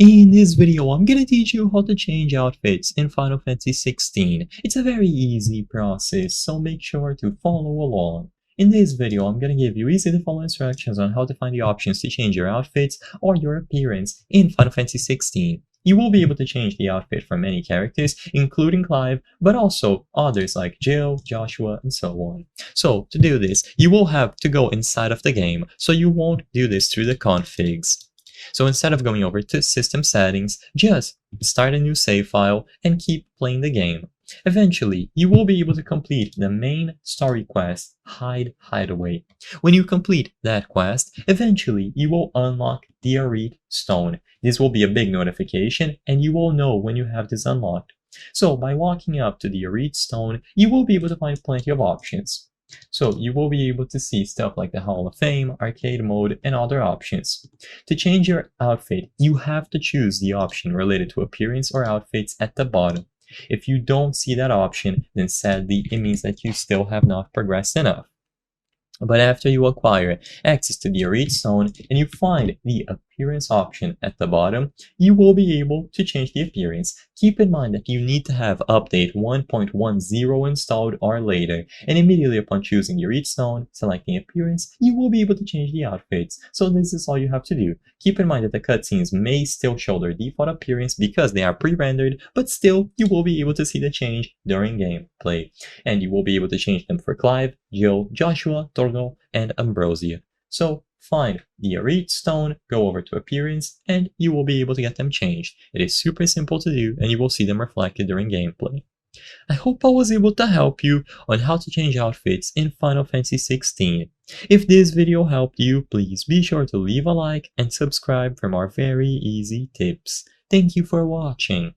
In this video, I'm gonna teach you how to change outfits in Final Fantasy XVI. It's a very easy process, so make sure to follow along. In this video, I'm gonna give you easy to follow instructions on how to find the options to change your outfits or your appearance in Final Fantasy XVI. You will be able to change the outfit for many characters, including Clive, but also others like Jill, Joshua, and so on. So, to do this, you will have to go inside of the game, so you won't do this through the configs. So instead of going over to System Settings, just start a new save file and keep playing the game. Eventually, you will be able to complete the main story quest, Hide Hideaway. When you complete that quest, eventually you will unlock the Arete Stone. This will be a big notification and you will know when you have this unlocked. So by walking up to the Arete Stone, you will be able to find plenty of options. So you will be able to see stuff like the Hall of Fame, arcade mode, and other options. To change your outfit, you have to choose the option related to appearance or outfits at the bottom. If you don't see that option, then sadly it means that you still have not progressed enough. But after you acquire access to the Arete Stone and you find the appearance option at the bottom, you will be able to change the appearance. Keep in mind that you need to have update 1.10 installed or later, and immediately upon choosing the Arete Stone, selecting appearance, you will be able to change the outfits. So this is all you have to do. Keep in mind that the cutscenes may still show their default appearance because they are pre-rendered, but still you will be able to see the change during gameplay. And you will be able to change them for Clive, Jill, Joshua, Torgal, and Ambrosia. So find the Arete Stone, go over to appearance, and you will be able to get them changed. It is super simple to do and you will see them reflected during gameplay. I hope I was able to help you on how to change outfits in Final Fantasy XVI. If this video helped you, please be sure to leave a like and subscribe for more very easy tips. Thank you for watching.